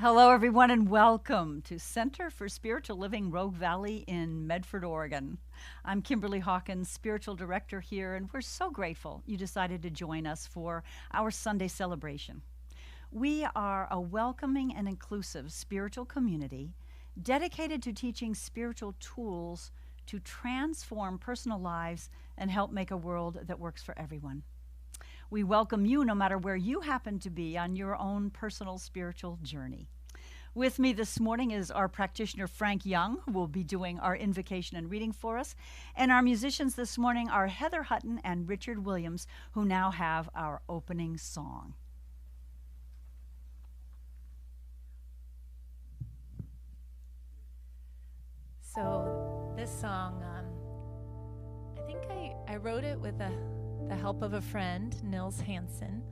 Hello, everyone, and welcome to Center for Spiritual Living Rogue Valley in Medford, Oregon. I'm Kimberly Hawkins, Spiritual Director here, and we're so grateful you decided to join us for our Sunday celebration. We are a welcoming and inclusive spiritual community dedicated to teaching spiritual tools to transform personal lives and help make a world that works for everyone. We welcome you no matter where you happen to be on your own personal spiritual journey. With me this morning is our practitioner, Frank Young, who will be doing our invocation and reading for us. And our musicians this morning are Heather Hutton and Richard Williams, who now have our opening song. So this song, I think I wrote it with the help of a friend, Nils Hansen,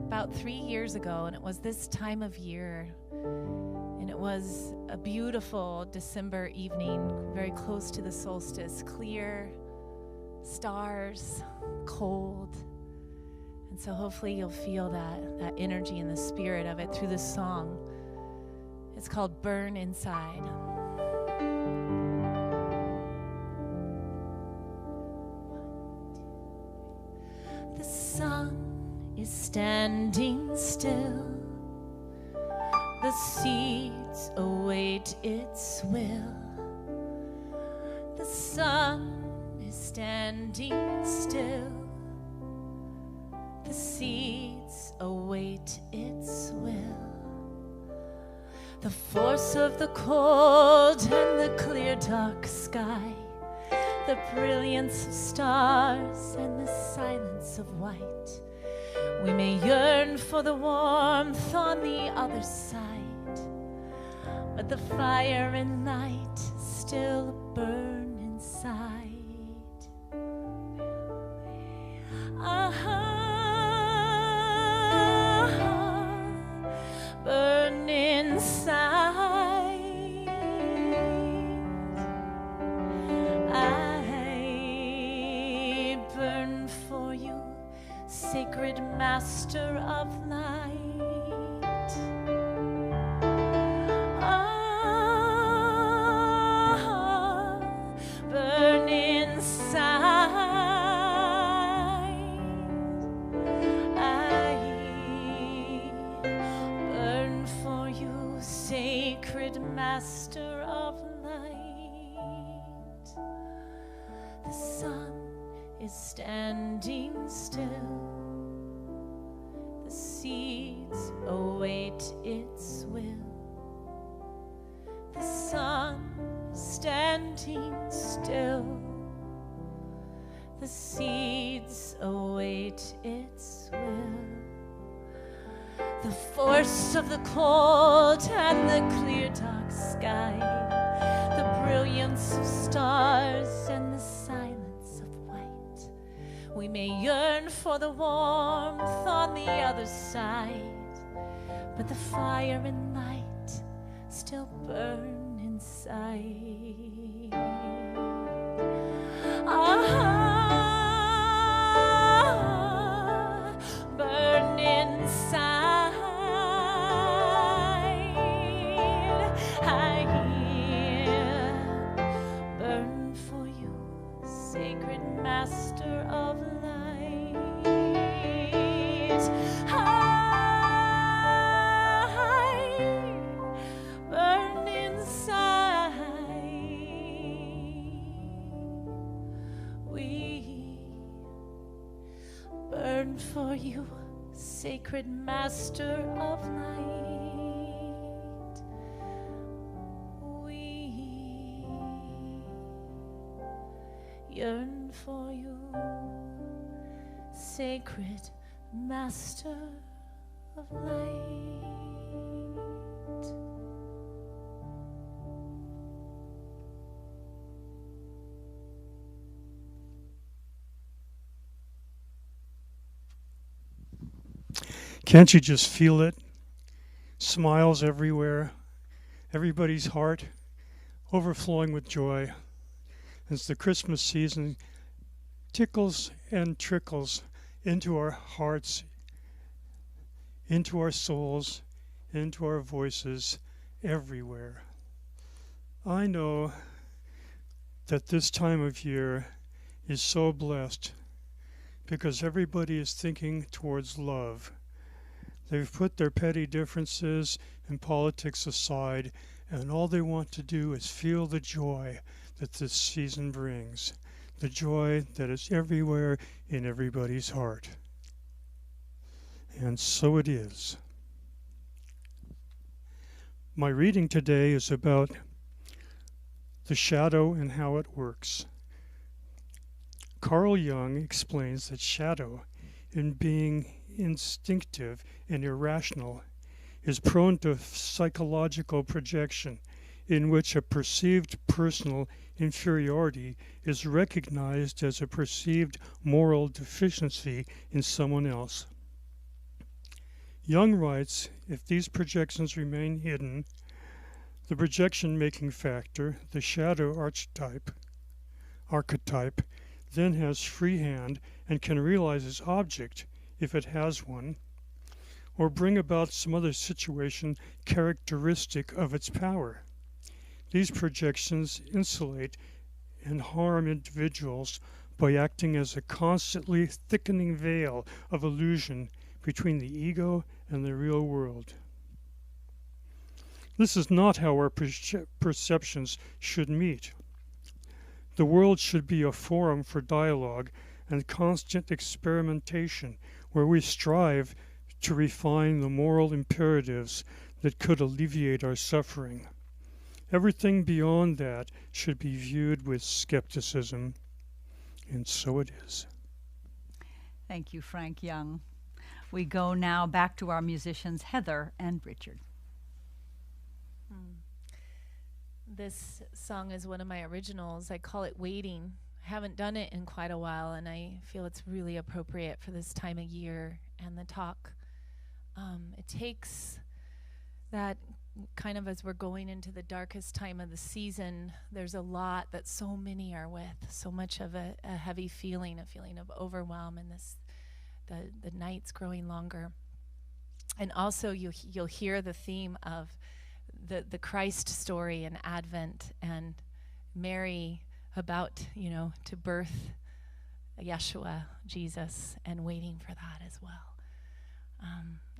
about 3 years ago, and it was this time of year, and it was a beautiful December evening, very close to the solstice, clear, stars, cold, and so hopefully you'll feel that energy and the spirit of it through this song. It's called Burn Inside. The sun is standing still. The seeds await its will. The sun is standing still. The seeds await its will. The force of the cold and the clear dark sky, the brilliance of stars and the silence of white. We may yearn for the warmth on the other side, but the fire and light still burn inside. Burn inside. Sacred Master of Light. Burn inside. I burn for you, Sacred Master of Light. The sun is standing still. The seeds await its will. The sun is standing still. The seeds await its will. The force of the cold and the clear dark sky, the brilliance of stars and the silence of white. We may yearn for the warmth on the other side, but the fire and light still burn inside. Burn inside. I burn for you, Sacred Master of Light. I burn inside. We burn for you, Sacred Master of Light. We yearn for you, Sacred Master of Light. Can't you just feel it? Smiles everywhere, everybody's heart overflowing with joy as the Christmas season tickles and trickles into our hearts, into our souls, into our voices everywhere. I know that this time of year is so blessed because everybody is thinking towards love. They've put their petty differences and politics aside, and all they want to do is feel the joy that this season brings, the joy that is everywhere in everybody's heart. And so it is. My reading today is about the shadow and how it works. Carl Jung explains that shadow, in being instinctive and irrational, is prone to psychological projection, in which a perceived personal inferiority is recognized as a perceived moral deficiency in someone else. Jung writes, if these projections remain hidden, the projection-making factor, the shadow archetype, then has free hand and can realize its object, if it has one, or bring about some other situation characteristic of its power. These projections insulate and harm individuals by acting as a constantly thickening veil of illusion between the ego and the real world. This is not how our perceptions should meet. The world should be a forum for dialogue and constant experimentation where we strive to refine the moral imperatives that could alleviate our suffering. Everything beyond that should be viewed with skepticism, and so it is. Thank you, Frank Young. We go now back to our musicians, Heather and Richard. This song is one of my originals. I call it Waiting. I haven't done it in quite a while, and I feel it's really appropriate for this time of year and the talk. It takes that kind of as we're going into the darkest time of the season, there's a lot that so many are with, so much of a heavy feeling, a feeling of overwhelm, and the nights growing longer. And also you'll hear the theme of the Christ story and Advent and Mary about, to birth Yeshua, Jesus, and waiting for that as well.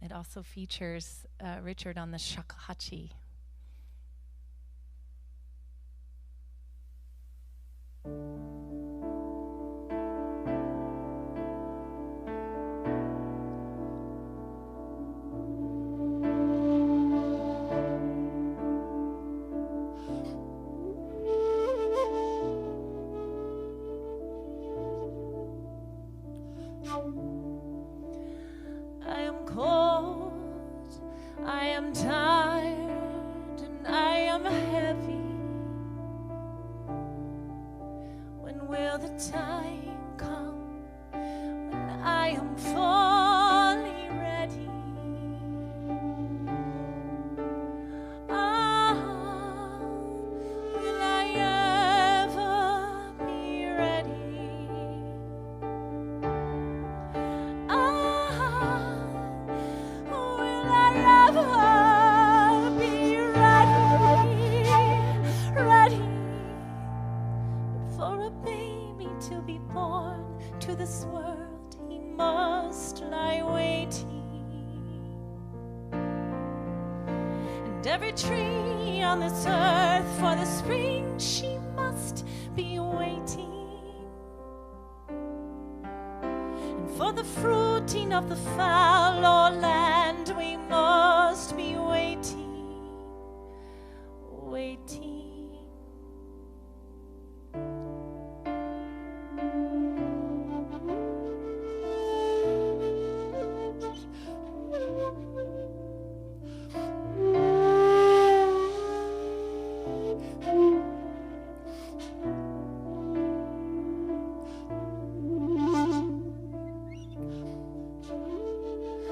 It also features Richard on the shakuhachi. I am cold, I am tired, and I am heavy. When will the time come when I am fully ready? Ah, will I ever be ready? Ah, will I ever be ready for a baby to be born to this world? He must lie waiting, and every tree on this earth for the spring she must be waiting. For the fruiting of the fallow land, we must be waiting, waiting.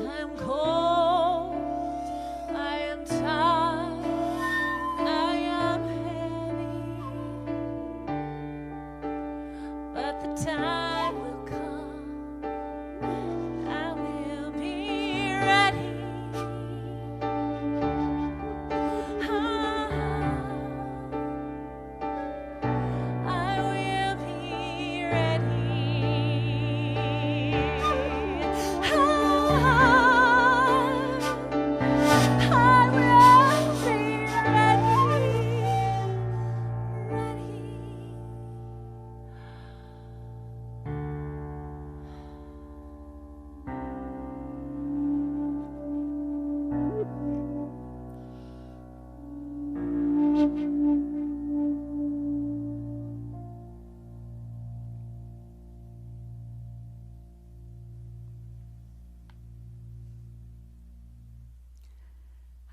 I am cold, I am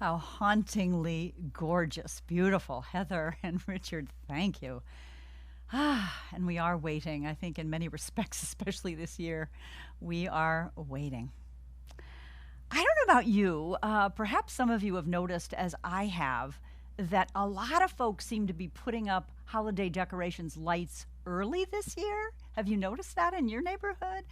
How hauntingly gorgeous, beautiful. Heather and Richard, thank you. And we are waiting, I think, in many respects, especially this year. We are waiting. I don't know about you. Perhaps some of you have noticed, as I have, that a lot of folks seem to be putting up holiday decorations, lights early this year. Have you noticed that in your neighborhood?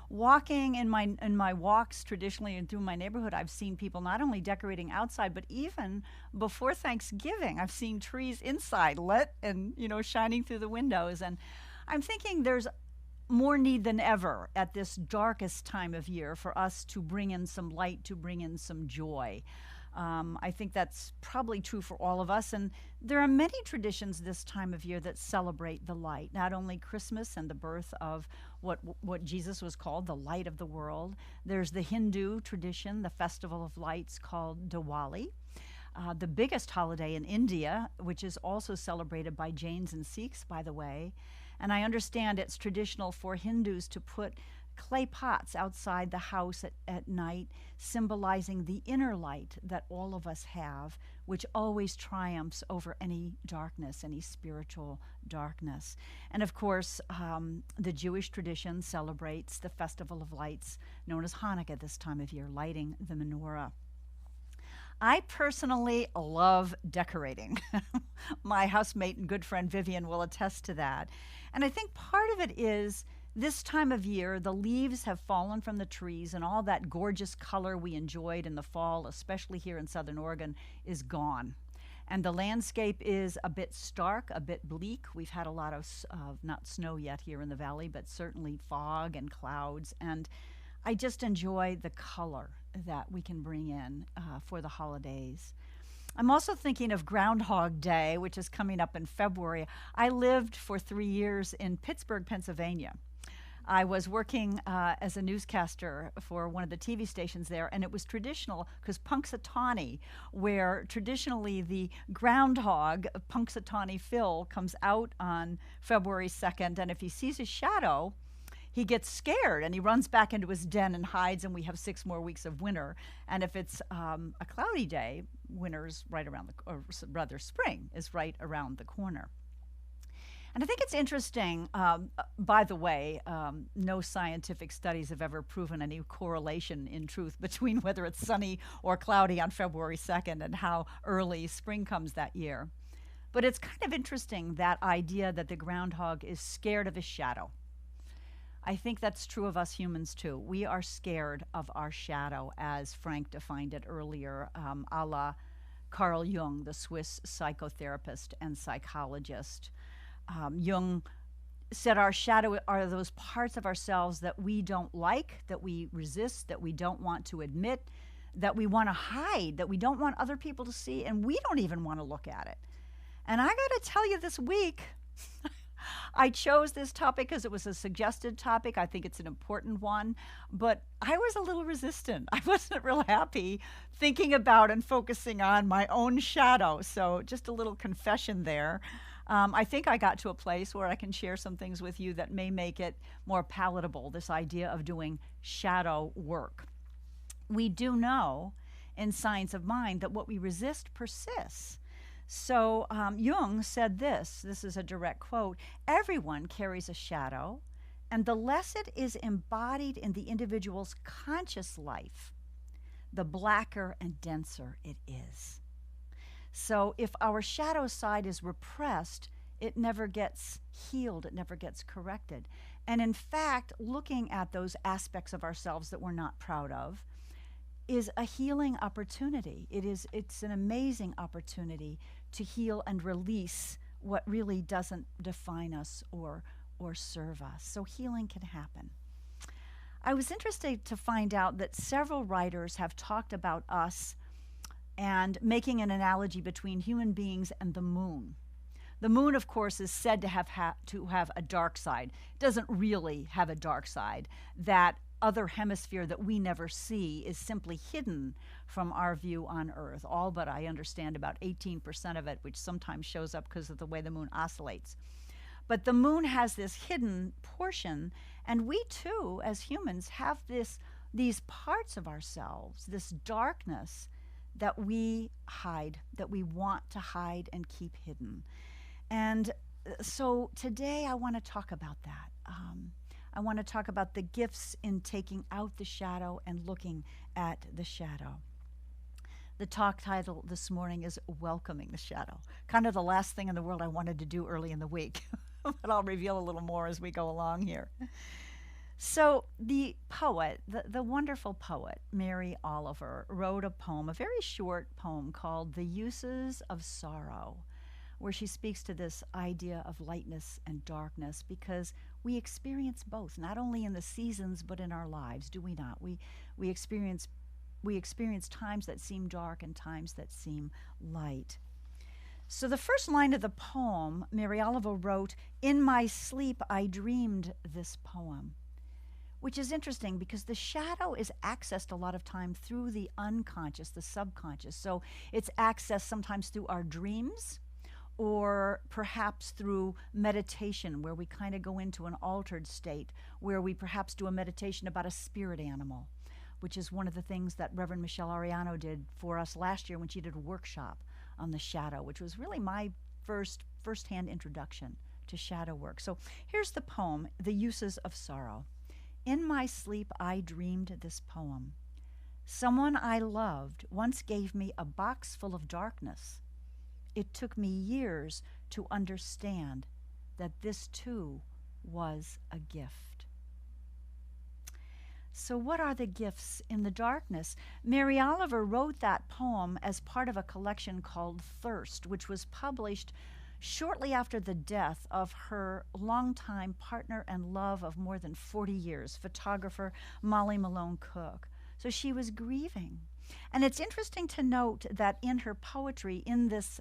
Walking in my walks traditionally and through my neighborhood, I've seen people not only decorating outside, but even before Thanksgiving, I've seen trees inside lit and, shining through the windows. And I'm thinking there's more need than ever at this darkest time of year for us to bring in some light, to bring in some joy. I think that's probably true for all of us. And there are many traditions this time of year that celebrate the light, not only Christmas and the birth of what Jesus was called, the light of the world. There's the Hindu tradition, the festival of lights called Diwali. The biggest holiday in India, which is also celebrated by Jains and Sikhs, by the way. And I understand it's traditional for Hindus to put clay pots outside the house at night, symbolizing the inner light that all of us have, which always triumphs over any darkness, any spiritual darkness. And of course, the Jewish tradition celebrates the Festival of Lights, known as Hanukkah this time of year, lighting the menorah. I personally love decorating. My housemate and good friend Vivian will attest to that. And I think part of it is this time of year, the leaves have fallen from the trees, and all that gorgeous color we enjoyed in the fall, especially here in Southern Oregon, is gone. And the landscape is a bit stark, a bit bleak. We've had a lot of, not snow yet here in the valley, but certainly fog and clouds. And I just enjoy the color that we can bring in for the holidays. I'm also thinking of Groundhog Day, which is coming up in February. I lived for 3 years in Pittsburgh, Pennsylvania. I was working as a newscaster for one of the TV stations there, and it was traditional because Punxsutawney, where traditionally the groundhog, Punxsutawney Phil, comes out on February 2nd, and if he sees his shadow, he gets scared and he runs back into his den and hides, and we have 6 more weeks of winter. And if it's a cloudy day, winter's right around or rather spring is right around the corner. And I think it's interesting, by the way, no scientific studies have ever proven any correlation in truth between whether it's sunny or cloudy on February 2nd and how early spring comes that year. But it's kind of interesting, that idea that the groundhog is scared of his shadow. I think that's true of us humans too. We are scared of our shadow, as Frank defined it earlier, a la Carl Jung, the Swiss psychotherapist and psychologist. Jung said our shadow are those parts of ourselves that we don't like, that we resist, that we don't want to admit, that we want to hide, that we don't want other people to see, and we don't even want to look at it. And I got to tell you, this week, I chose this topic because it was a suggested topic. I think it's an important one, but I was a little resistant. I wasn't real happy thinking about and focusing on my own shadow. So just a little confession there. I think I got to a place where I can share some things with you that may make it more palatable, this idea of doing shadow work. We do know in Science of Mind that what we resist persists. So Jung said this is a direct quote: everyone carries a shadow, and the less it is embodied in the individual's conscious life, the blacker and denser it is. So if our shadow side is repressed, it never gets healed, it never gets corrected. And in fact, looking at those aspects of ourselves that we're not proud of is a healing opportunity. It's an amazing opportunity to heal and release what really doesn't define us or serve us. So healing can happen. I was interested to find out that several writers have talked about us and making an analogy between human beings and the moon. The moon, of course, is said to have a dark side. It doesn't really have a dark side. That other hemisphere that we never see is simply hidden from our view on Earth. All but, I understand, about 18% of it, which sometimes shows up because of the way the moon oscillates. But the moon has this hidden portion, and we too, as humans, have these parts of ourselves, this darkness that we hide, that we want to hide and keep hidden. And so today I want to talk about that. I want to talk about the gifts in taking out the shadow and looking at the shadow. The talk title this morning is Welcoming the Shadow. Kind of the last thing in the world I wanted to do early in the week, but I'll reveal a little more as we go along here. So the poet, the wonderful poet, Mary Oliver, wrote a poem, a very short poem called The Uses of Sorrow, where she speaks to this idea of lightness and darkness, because we experience both, not only in the seasons, but in our lives, do we not? We experience times that seem dark and times that seem light. So the first line of the poem, Mary Oliver wrote, "In my sleep I dreamed this poem," which is interesting because the shadow is accessed a lot of time through the unconscious, the subconscious. So it's accessed sometimes through our dreams, or perhaps through meditation, where we kind of go into an altered state, where we perhaps do a meditation about a spirit animal, which is one of the things that Reverend Michelle Ariano did for us last year when she did a workshop on the shadow, which was really my first-hand introduction to shadow work. So here's the poem, The Uses of Sorrow. In my sleep I dreamed this poem. Someone I loved once gave me a box full of darkness. It took me years to understand that this too was a gift. So what are the gifts in the darkness? Mary Oliver wrote that poem as part of a collection called Thirst, which was published shortly after the death of her longtime partner and love of more than 40 years, photographer Molly Malone Cook. So she was grieving. And it's interesting to note that in her poetry, in this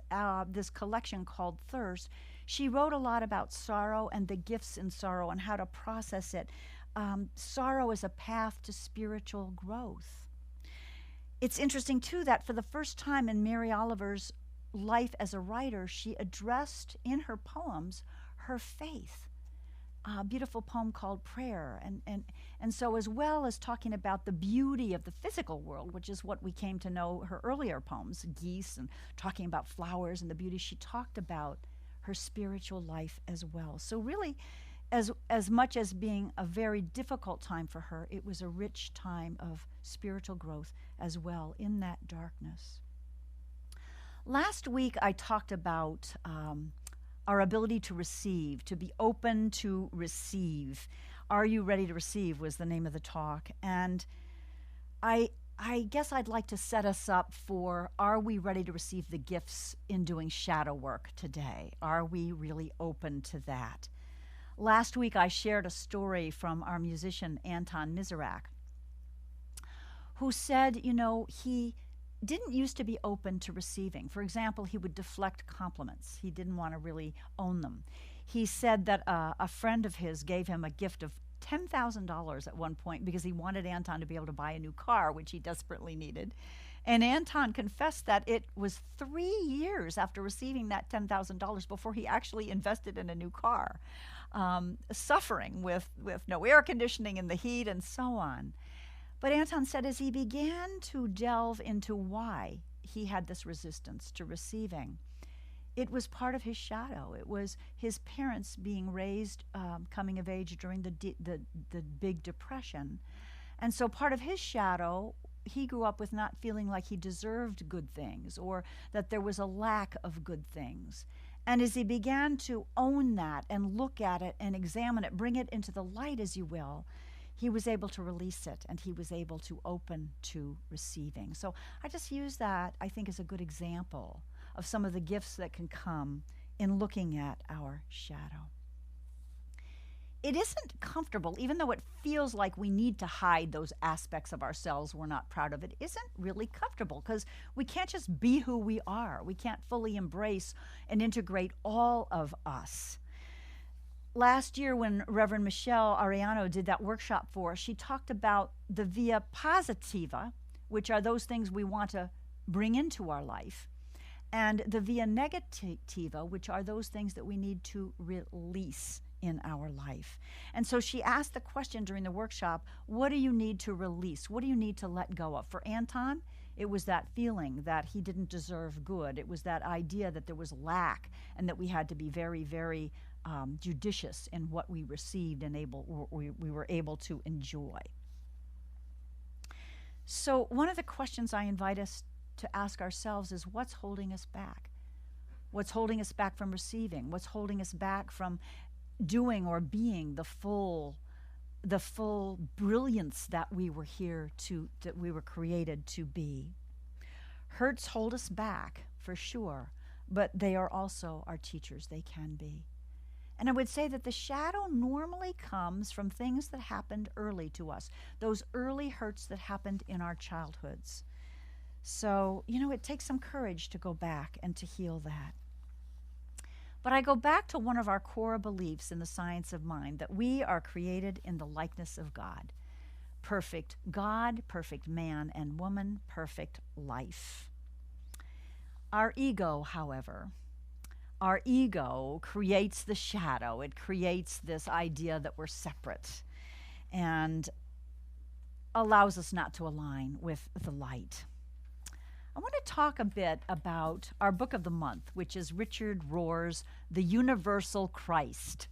collection called Thirst, she wrote a lot about sorrow and the gifts in sorrow and how to process it. Sorrow is a path to spiritual growth. It's interesting, too, that for the first time in Mary Oliver's life as a writer, she addressed in her poems her faith. A beautiful poem called Prayer. And so, as well as talking about the beauty of the physical world, which is what we came to know her earlier poems, geese, and talking about flowers and the beauty, she talked about her spiritual life as well. So really, as much as being a very difficult time for her, it was a rich time of spiritual growth as well in that darkness. Last week, I talked about our ability to receive, to be open to receive. Are you ready to receive was the name of the talk. And I guess I'd like to set us up for, are we ready to receive the gifts in doing shadow work today? Are we really open to that? Last week, I shared a story from our musician, Anton Miserak, who said, he didn't used to be open to receiving. For example, he would deflect compliments. He didn't want to really own them. He said that a friend of his gave him a gift of $10,000 at one point because he wanted Anton to be able to buy a new car, which he desperately needed. And Anton confessed that it was 3 years after receiving that $10,000 before he actually invested in a new car, suffering with no air conditioning in the heat and so on. But Anton said as he began to delve into why he had this resistance to receiving, it was part of his shadow. It was his parents being raised, coming of age during the Big Depression. And so part of his shadow, he grew up with not feeling like he deserved good things or that there was a lack of good things. And as he began to own that and look at it and examine it, bring it into the light, as you will, he was able to release it, and he was able to open to receiving. So I just use that, I think, as a good example of some of the gifts that can come in looking at our shadow. It isn't comfortable, even though it feels like we need to hide those aspects of ourselves we're not proud of. It isn't really comfortable because we can't just be who we are. We can't fully embrace and integrate all of us. Last year, when Reverend Michelle Ariano did that workshop for us, she talked about the via positiva, which are those things we want to bring into our life, and the via negativa, which are those things that we need to release in our life. And so she asked the question during the workshop, what do you need to release? What do you need to let go of? For Anton, It was that feeling that he didn't deserve good. It was that idea that there was lack and that we had to be very, very judicious in what we received and we were able to enjoy. So one of the questions I invite us to ask ourselves is, what's holding us back? What's holding us back from receiving? What's holding us back from doing or being the full brilliance that we were that we were created to be? Hurts hold us back, for sure, but they are also our teachers. They can be. And I would say that the shadow normally comes from things that happened early to us, those early hurts that happened in our childhoods. So, it takes some courage to go back and to heal that. But I go back to one of our core beliefs in the science of mind, that we are created in the likeness of God. Perfect God, perfect man and woman, perfect life. Our ego, however, creates the shadow. It creates this idea that we're separate and allows us not to align with the light. I want to talk a bit about our book of the month, which is Richard Rohr's The Universal Christ.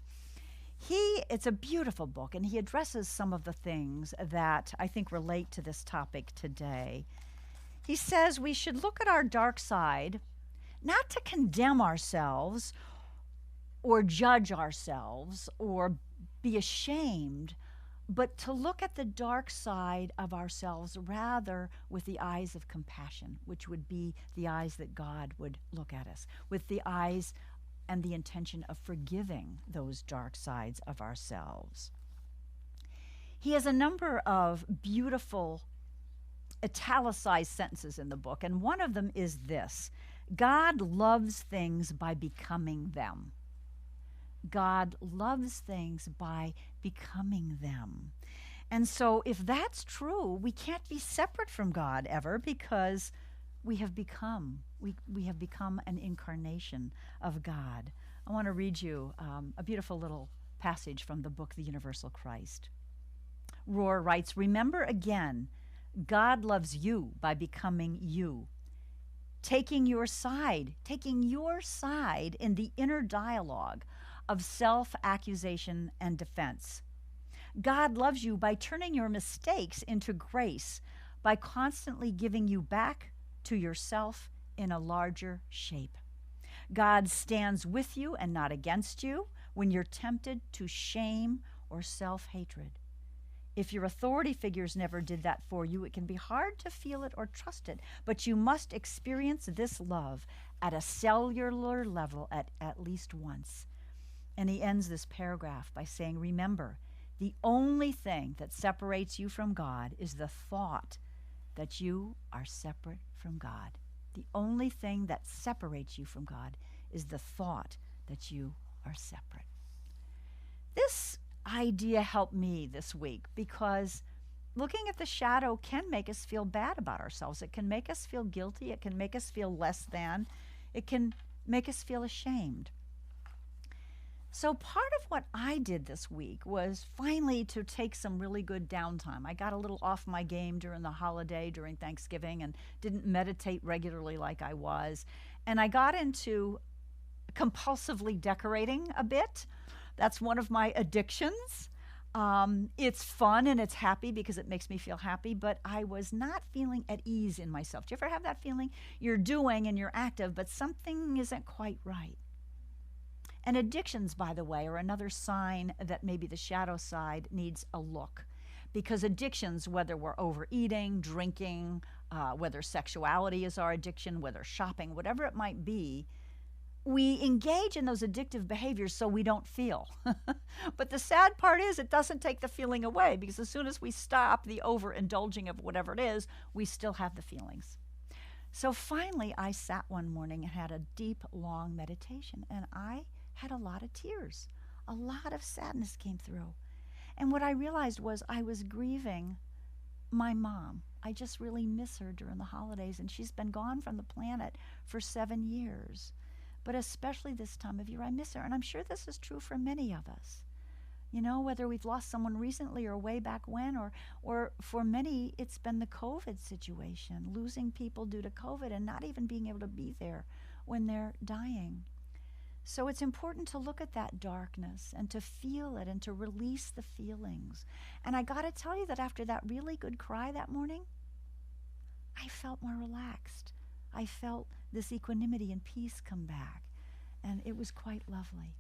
It's a beautiful book, and he addresses some of the things that I think relate to this topic today. He says we should look at our dark side, not to condemn ourselves or judge ourselves or be ashamed, but to look at the dark side of ourselves rather with the eyes of compassion, which would be the eyes that God would look at us, with the eyes and the intention of forgiving those dark sides of ourselves. He has a number of beautiful italicized sentences in the book, and one of them is this: God loves things by becoming them. God loves things by becoming them. And so if that's true, we can't be separate from God ever, because we have become an incarnation of God. I want to read you a beautiful little passage from the book, The Universal Christ. Rohr writes, "Remember again, God loves you by becoming you. Taking your side in the inner dialogue of self-accusation and defense. God loves you by turning your mistakes into grace, by constantly giving you back to yourself in a larger shape. God stands with you and not against you when you're tempted to shame or self-hatred. If your authority figures never did that for you, it can be hard to feel it or trust it, but you must experience this love at a cellular level at least once." And he ends this paragraph by saying, "Remember, the only thing that separates you from God is the thought that you are separate from God. The only thing that separates you from God is the thought that you are separate." This idea helped me this week, because looking at the shadow can make us feel bad about ourselves. It can make us feel guilty. It can make us feel less than. It can make us feel ashamed. So part of what I did this week was finally to take some really good downtime. I got a little off my game during the holiday, during Thanksgiving, and didn't meditate regularly like I was. And I got into compulsively decorating a bit. That's one of my addictions. It's fun and it's happy because it makes me feel happy, but I was not feeling at ease in myself. Do you ever have that feeling? You're doing and you're active, but something isn't quite right. And addictions, by the way, are another sign that maybe the shadow side needs a look. Because addictions, whether we're overeating, drinking, whether sexuality is our addiction, whether shopping, whatever it might be, we engage in those addictive behaviors so we don't feel. But the sad part is it doesn't take the feeling away, because as soon as we stop the overindulging of whatever it is, we still have the feelings. So finally, I sat one morning and had a deep, long meditation, and I had a lot of tears. A lot of sadness came through. And what I realized was I was grieving my mom. I just really miss her during the holidays, and she's been gone from the planet for 7 years. But especially this time of year, I miss her. And I'm sure this is true for many of us. You know, whether we've lost someone recently or way back when, or for many, it's been the COVID situation, losing people due to COVID and not even being able to be there when they're dying. So it's important to look at that darkness and to feel it and to release the feelings. And I got to tell you that after that really good cry that morning, I felt more relaxed. I felt this equanimity and peace come back, and it was quite lovely.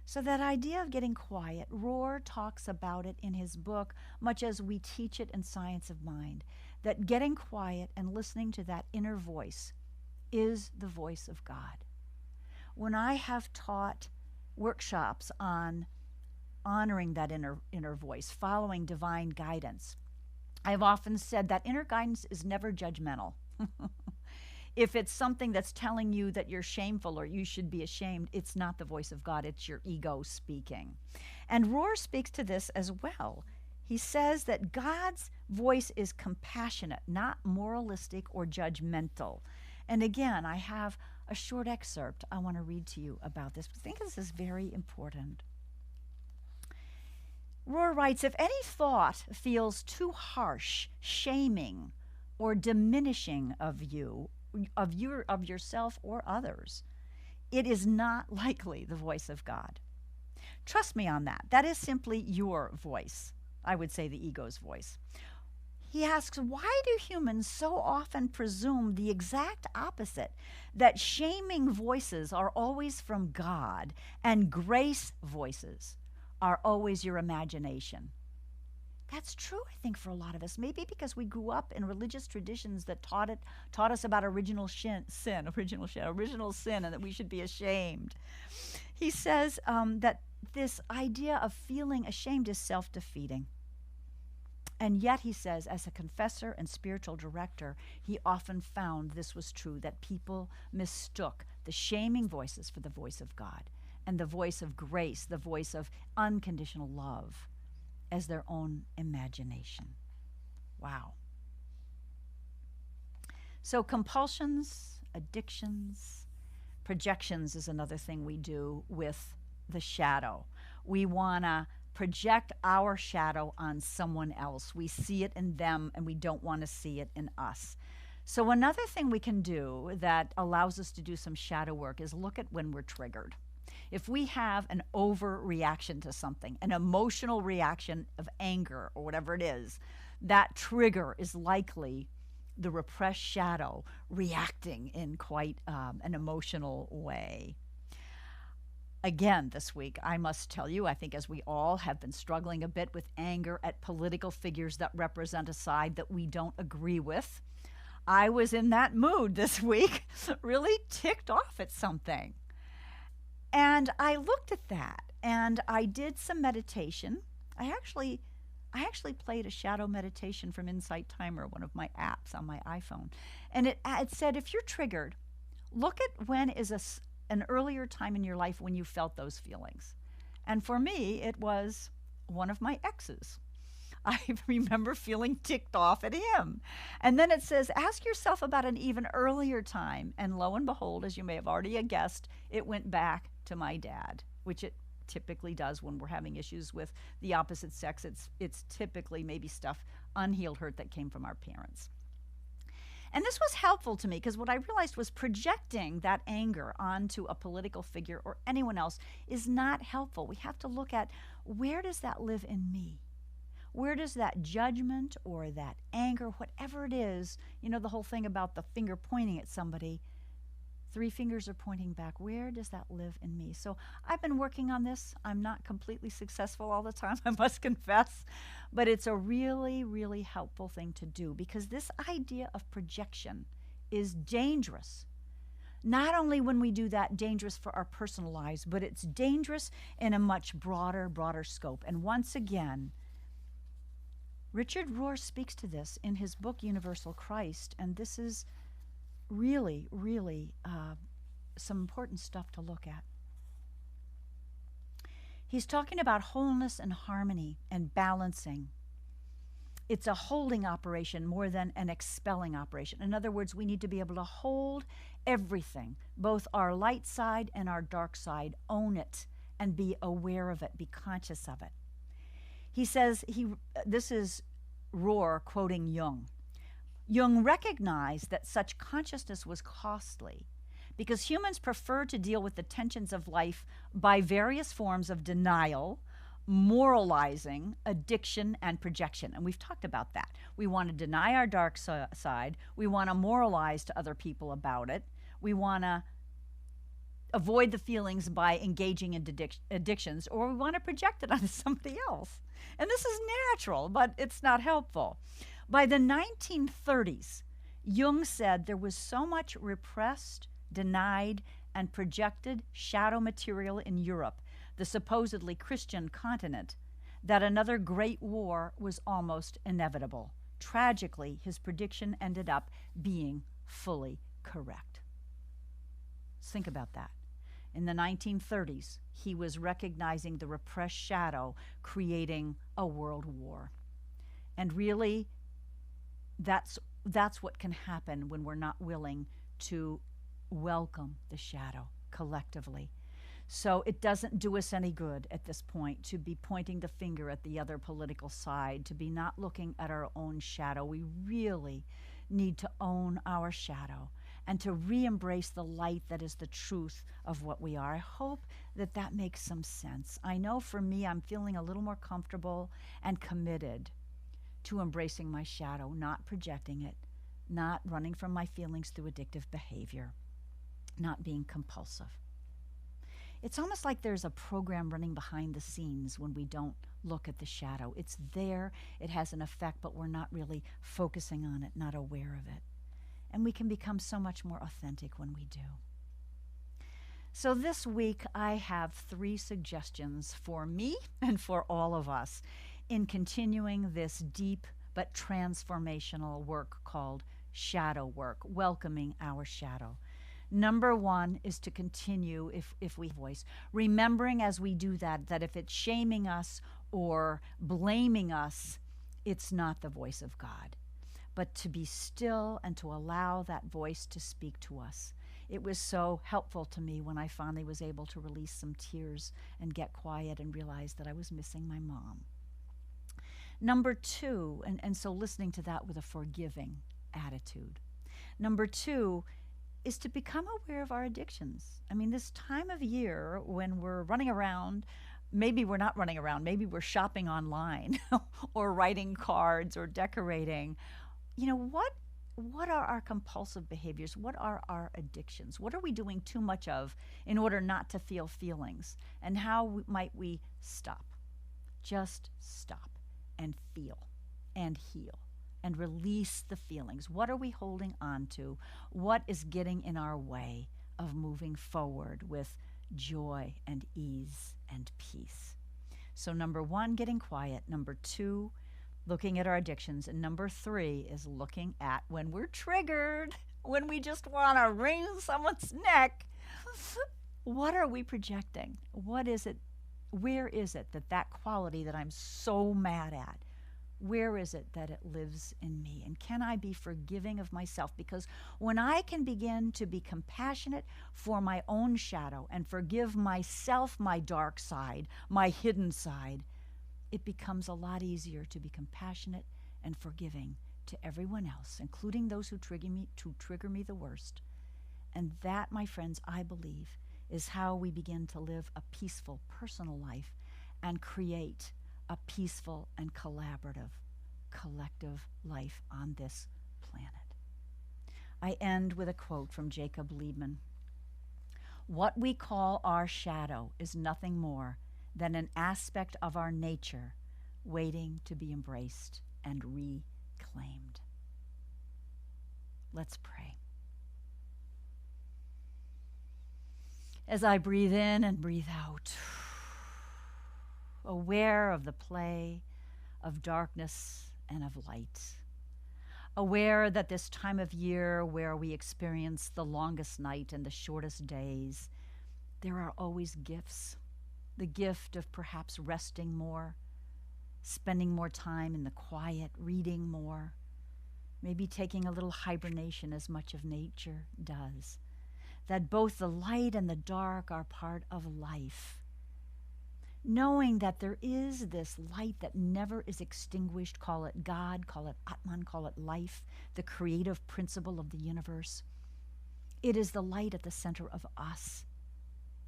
So that idea of getting quiet, Rohr talks about it in his book, much as we teach it in Science of Mind, that getting quiet and listening to that inner voice is the voice of God. When I have taught workshops on honoring that inner voice, following divine guidance, I've often said that inner guidance is never judgmental. If it's something that's telling you that you're shameful or you should be ashamed, it's not the voice of God, it's your ego speaking. And Rohr speaks to this as well. He says that God's voice is compassionate, not moralistic or judgmental. And again, I have a short excerpt I want to read to you about this. I think this is very important. Rohr writes, if any thought feels too harsh, shaming, or diminishing of you, of yourself or others, it is not likely the voice of God. Trust me on that. That is simply your voice. I would say the ego's voice. He asks, why do humans so often presume the exact opposite, that shaming voices are always from God and grace voices are always your imagination? That's true, I think, for a lot of us. Maybe because we grew up in religious traditions that taught us about original sin, and that we should be ashamed. He says that this idea of feeling ashamed is self-defeating. And yet, he says, as a confessor and spiritual director, he often found this was true, that people mistook the shaming voices for the voice of God and the voice of grace, the voice of unconditional love, as their own imagination. Wow. So compulsions, addictions, projections is another thing we do with the shadow. We want to project our shadow on someone else. We see it in them and we don't want to see it in us. So another thing we can do that allows us to do some shadow work is look at when we're triggered. If we have an overreaction to something, an emotional reaction of anger or whatever it is, that trigger is likely the repressed shadow reacting in quite an emotional way. Again, this week, I must tell you, I think as we all have been struggling a bit with anger at political figures that represent a side that we don't agree with, I was in that mood this week, really ticked off at something. And I looked at that and I did some meditation. I actually played a shadow meditation from Insight Timer, one of my apps on my iPhone. And it said, if you're triggered, look at when is an earlier time in your life when you felt those feelings. And for me, it was one of my exes. I remember feeling ticked off at him. And then it says, ask yourself about an even earlier time. And lo and behold, as you may have already guessed, it went back to my dad, which it typically does when we're having issues with the opposite sex. It's typically maybe stuff, unhealed hurt that came from our parents. And this was helpful to me because what I realized was projecting that anger onto a political figure or anyone else is not helpful. We have to look at, where does that live in me? Where does that judgment or that anger, whatever it is, you know, the whole thing about the finger pointing at somebody, 3 fingers are pointing back. Where does that live in me? So I've been working on this. I'm not completely successful all the time, I must confess, but it's a really, really helpful thing to do, because this idea of projection is dangerous. Not only when we do that, dangerous for our personal lives, but it's dangerous in a much broader scope. And once again, Richard Rohr speaks to this in his book, Universal Christ, and this is really, really some important stuff to look at. He's talking about wholeness and harmony and balancing. It's a holding operation more than an expelling operation. In other words, we need to be able to hold everything, both our light side and our dark side, own it, and be aware of it, be conscious of it. He says, this is Rohr quoting Jung. Jung recognized that such consciousness was costly because humans prefer to deal with the tensions of life by various forms of denial, moralizing, addiction, and projection. And we've talked about that. We want to deny our dark side. We want to moralize to other people about it. We want to avoid the feelings by engaging in addictions, or we want to project it onto somebody else. And this is natural, but it's not helpful. By the 1930s, Jung said there was so much repressed, denied, and projected shadow material in Europe, the supposedly Christian continent, that another great war was almost inevitable. Tragically, his prediction ended up being fully correct. Let's think about that. In the 1930s, he was recognizing the repressed shadow creating a world war. And really, that's what can happen when we're not willing to welcome the shadow collectively. So it doesn't do us any good at this point to be pointing the finger at the other political side, to be not looking at our own shadow. We really need to own our shadow and to re-embrace the light that is the truth of what we are. I hope that that makes some sense. I know for me, I'm feeling a little more comfortable and committed to embracing my shadow, not projecting it, not running from my feelings through addictive behavior, not being compulsive. It's almost like there's a program running behind the scenes when we don't look at the shadow. It's there, it has an effect, but we're not really focusing on it, not aware of it. And we can become so much more authentic when we do. So this week, I have 3 suggestions for me and for all of us in continuing this deep but transformational work called shadow work, welcoming our shadow. Number 1 is to continue, if we voice, remembering as we do that if it's shaming us or blaming us, it's not the voice of God. But to be still and to allow that voice to speak to us. It was so helpful to me when I finally was able to release some tears and get quiet and realize that I was missing my mom. Number 2, and so listening to that with a forgiving attitude. Number 2 is to become aware of our addictions. I mean, this time of year when we're running around, maybe we're not running around, maybe we're shopping online or writing cards or decorating. You know, what are our compulsive behaviors? What are our addictions? What are we doing too much of in order not to feel feelings? And how might we stop? Just stop and feel and heal and release the feelings. What are we holding on to? What is getting in our way of moving forward with joy and ease and peace? So number 1, getting quiet. Number 2, looking at our addictions. And number 3 is looking at when we're triggered, when we just want to wring someone's neck. What are we projecting? What is it? Where is it that quality that I'm so mad at, where is it that it lives in me? And can I be forgiving of myself? Because when I can begin to be compassionate for my own shadow and forgive myself my dark side, my hidden side, it becomes a lot easier to be compassionate and forgiving to everyone else, including those who trigger me the worst. And that, my friends, I believe, is how we begin to live a peaceful personal life and create a peaceful and collaborative, collective life on this planet. I end with a quote from Jacob Liebman. What we call our shadow is nothing more than an aspect of our nature waiting to be embraced and reclaimed. Let's pray. As I breathe in and breathe out, aware of the play of darkness and of light, aware that this time of year where we experience the longest night and the shortest days, there are always gifts. The gift of perhaps resting more, spending more time in the quiet, reading more, maybe taking a little hibernation as much of nature does. That both the light and the dark are part of life. knowing that there is this light that never is extinguished. Call it God, call it Atman, call it life, the creative principle of the universe. It is the light at the center of us.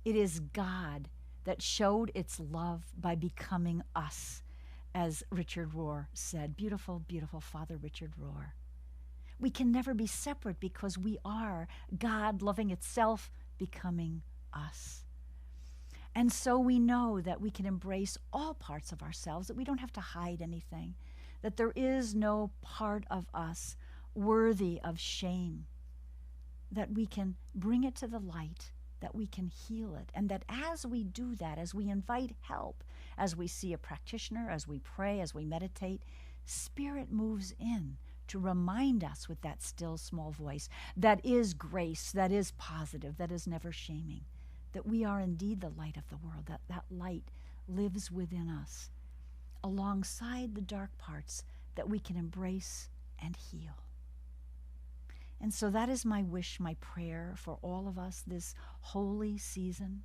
It is God that showed its love by becoming us, as Richard Rohr said. Beautiful, beautiful Father Richard Rohr. We can never be separate because we are God loving itself, becoming us. And so we know that we can embrace all parts of ourselves, that we don't have to hide anything, that there is no part of us worthy of shame, that we can bring it to the light, that we can heal it, and that as we do that, as we invite help, as we see a practitioner, as we pray, as we meditate, Spirit moves in to remind us with that still small voice that is grace, that is positive, that is never shaming, that we are indeed the light of the world, that that light lives within us, alongside the dark parts that we can embrace and heal. And so that is my wish, my prayer for all of us this holy season.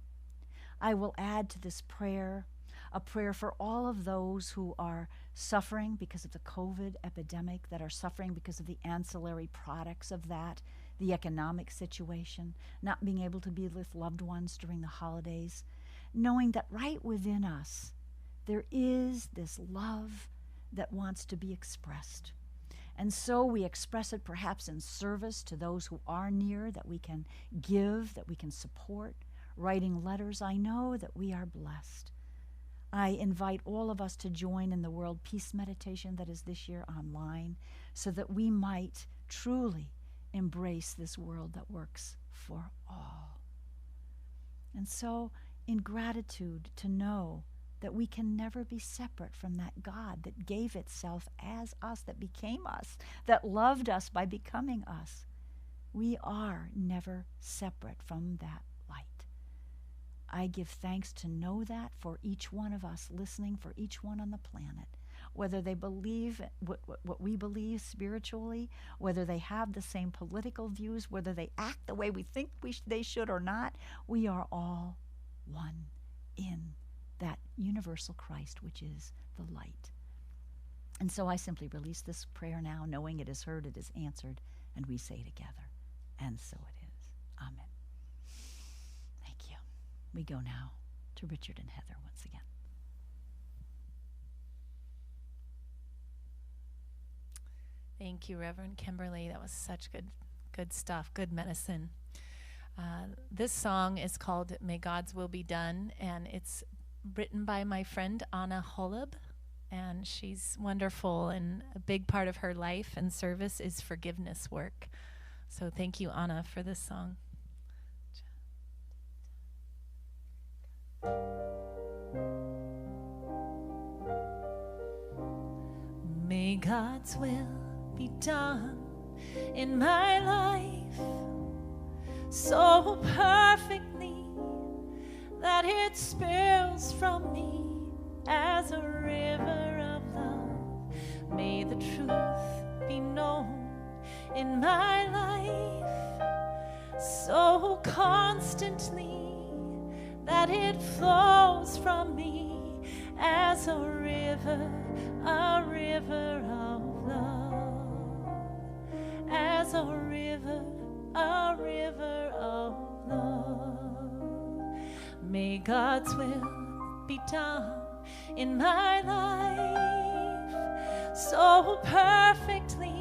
I will add to this prayer a prayer for all of those who are suffering because of the COVID epidemic, that are suffering because of the ancillary products of that, the economic situation, not being able to be with loved ones during the holidays, knowing that right within us there is this love that wants to be expressed. And so we express it perhaps in service to those who are near, that we can give, that we can support, writing letters. I know that we are blessed. I invite all of us to join in the World Peace Meditation that is this year online, so that we might truly embrace this world that works for all. And so, in gratitude to know that we can never be separate from that God that gave itself as us, that became us, that loved us by becoming us. We are never separate from that light. I give thanks to know that for each one of us listening, for each one on the planet, whether they believe what we believe spiritually, whether they have the same political views, whether they act the way we think they should or not. We are all one in that universal Christ, which is the light. And so I simply release this prayer now, knowing it is heard, it is answered, and we say together, and so it is. Amen. Thank you. We go now to Richard and Heather once again. Thank you, Reverend Kimberly. That was such good stuff, good medicine. This song is called May God's Will Be Done, and it's written by my friend Anna Holub, and she's wonderful, and a big part of her life and service is forgiveness work. So thank you, Anna, for this song. May God's will be done in my life so perfectly that it spills from me as a river of love. May the truth be known in my life so constantly that it flows from me as a river of love, as a river of love. May God's will be done in my life so perfectly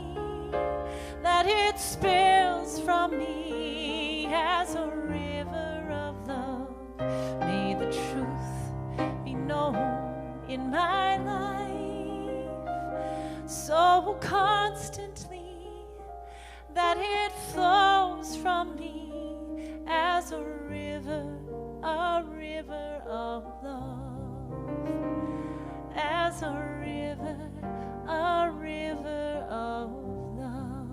that it spills from me as a river of love. May the truth be known in my life so constantly that it flows from me as a river of love, as a river of love.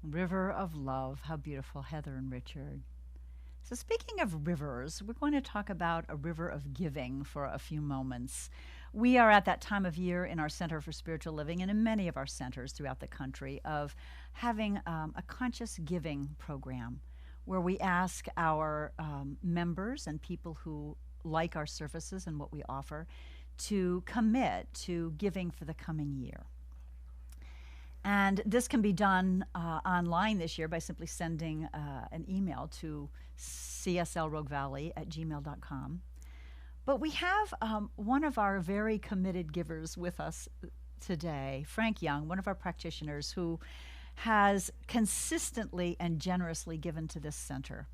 River of love. How beautiful, Heather and Richard. So speaking of rivers, we're going to talk about a river of giving for a few moments. We are at that time of year in our Center for Spiritual Living and in many of our centers throughout the country of having a conscious giving program where we ask our members and people who like our services and what we offer to commit to giving for the coming year. And this can be done online this year by simply sending an email to cslroguevalley@gmail.com. But we have one of our very committed givers with us today, Frank Young, one of our practitioners who has consistently and generously given to this center.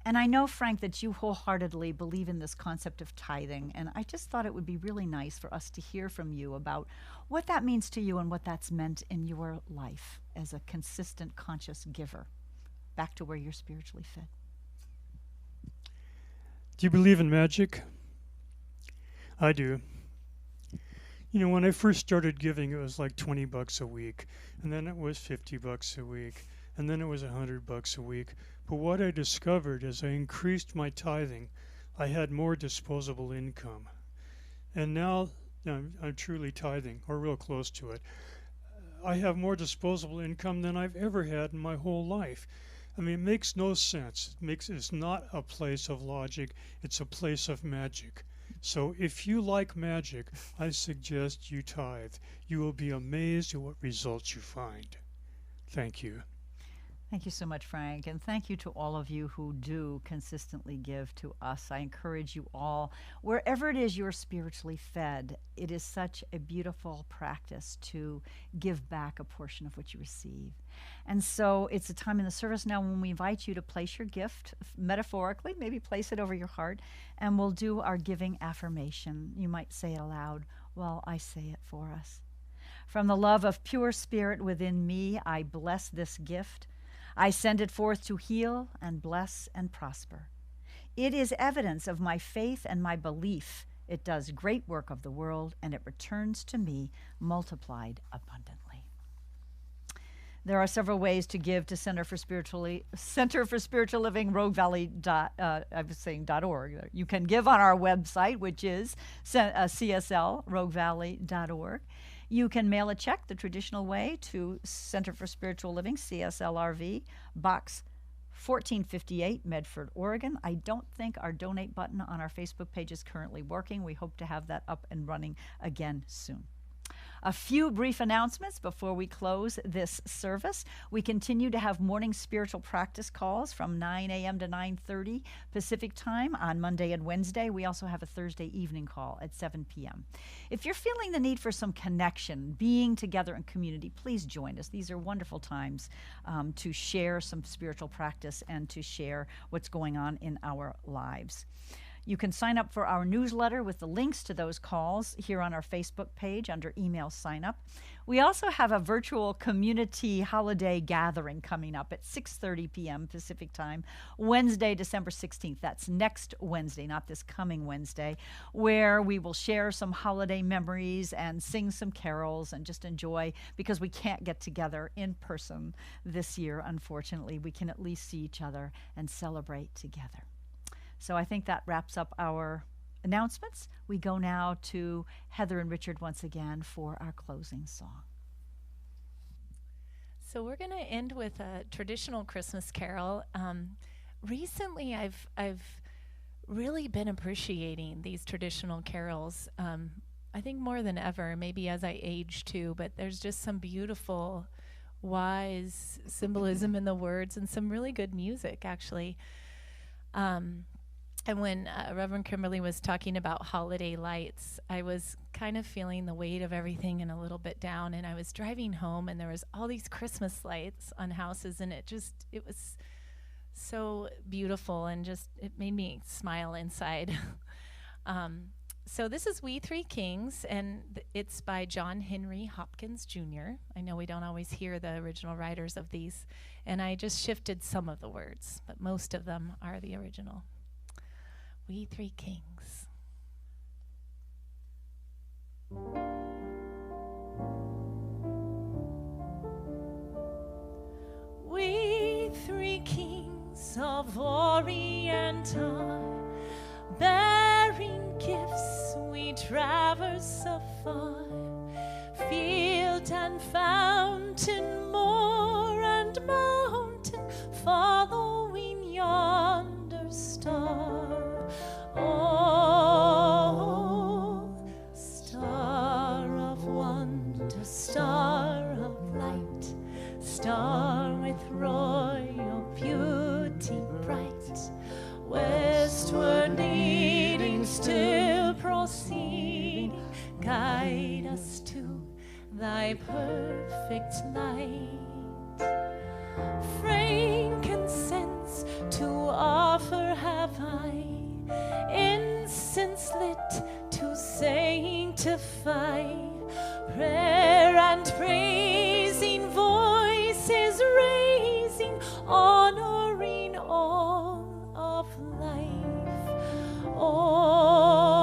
And I know, Frank, that you wholeheartedly believe in this concept of tithing, and I just thought it would be really nice for us to hear from you about what that means to you and what that's meant in your life as a consistent, conscious giver, back to where you're spiritually fed. Do you believe in magic? I do. You know, when I first started giving, it was like $20 a week, and then it was $50 a week, and then it was $100 a week. But what I discovered as I increased my tithing, I had more disposable income. And now I'm truly tithing, or real close to it. I have more disposable income than I've ever had in my whole life. I mean, it makes no sense. It's not a place of logic, it's a place of magic. So if you like magic, I suggest you tithe. You will be amazed at what results you find. Thank you. Thank you so much, Frank, and thank you to all of you who do consistently give to us. I encourage you all, wherever it is you're spiritually fed, it is such a beautiful practice to give back a portion of what you receive. And so it's a time in the service now when we invite you to place your gift, metaphorically, maybe place it over your heart, and we'll do our giving affirmation. You might say it aloud while I say it for us. From the love of pure spirit within me, I bless this gift. I send it forth to heal and bless and prosper. It is evidence of my faith and my belief. It does great work of the world, and it returns to me multiplied abundantly. There are several ways to give to Center for Spiritual Living, Rogue Valley. .org. You can give on our website, which is CSLRogueValley.org. You can mail a check the traditional way to Center for Spiritual Living, CSL RV, Box 1458, Medford, Oregon. I don't think our donate button on our Facebook page is currently working. We hope to have that up and running again soon. A few brief announcements before we close this service. We continue to have morning spiritual practice calls from 9 a.m. to 9:30 Pacific time on Monday and Wednesday. We also have a Thursday evening call at 7 p.m. If you're feeling the need for some connection, being together in community, please join us. These are wonderful times to share some spiritual practice and to share what's going on in our lives. You can sign up for our newsletter with the links to those calls here on our Facebook page under email sign up. We also have a virtual community holiday gathering coming up at 6:30 p.m. Pacific time, Wednesday, December 16th. That's next Wednesday, not this coming Wednesday, where we will share some holiday memories and sing some carols and just enjoy, because we can't get together in person this year, unfortunately. We can at least see each other and celebrate together. So I think that wraps up our announcements. We go now to Heather and Richard once again for our closing song. So we're going to end with a traditional Christmas carol. Recently, I've really been appreciating these traditional carols. I think more than ever, maybe as I age too, but there's just some beautiful, wise symbolism in the words and some really good music, actually. And when Reverend Kimberly was talking about holiday lights, I was kind of feeling the weight of everything and a little bit down. And I was driving home, and there was all these Christmas lights on houses, and it was so beautiful, and just it made me smile inside. So this is We Three Kings, and it's by John Henry Hopkins Jr. I know we don't always hear the original writers of these, and I just shifted some of the words, but most of them are the original. We Three Kings. We three kings of Orient are, bearing gifts we traverse far, field and fountain, moor and mountain, following yonder star. Oh, star of wonder, star of light, star with royal beauty bright, westward leading, still proceeding, guide us to thy perfect light. Frankincense to offer have I, incense lit to sanctify, prayer and praising voices raising, honoring all of life. Oh,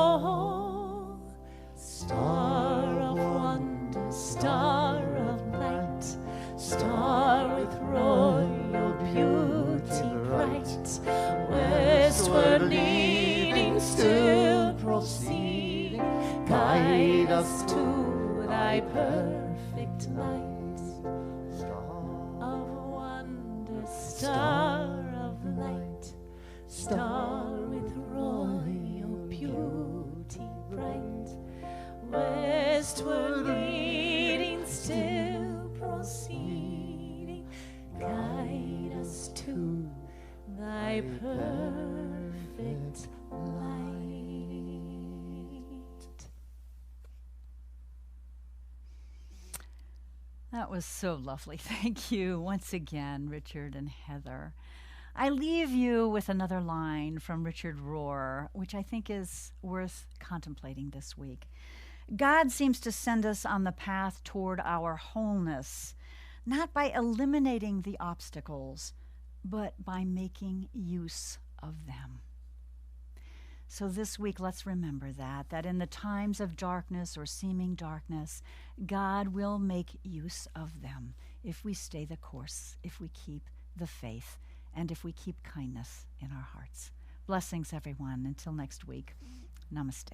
star of wonder, star of light, star with royal beauty bright, westward leading, still proceeding, guide us to thy perfect light. Of wonder, star of light, star with royal beauty bright, westward leading, still proceeding, guide us to thy perfect light. That was so lovely. Thank you once again, Richard and Heather. I leave you with another line from Richard Rohr, which I think is worth contemplating this week. God seems to send us on the path toward our wholeness, not by eliminating the obstacles, but by making use of them. So this week, let's remember that in the times of darkness or seeming darkness, God will make use of them if we stay the course, if we keep the faith, and if we keep kindness in our hearts. Blessings, everyone. Until next week, namaste.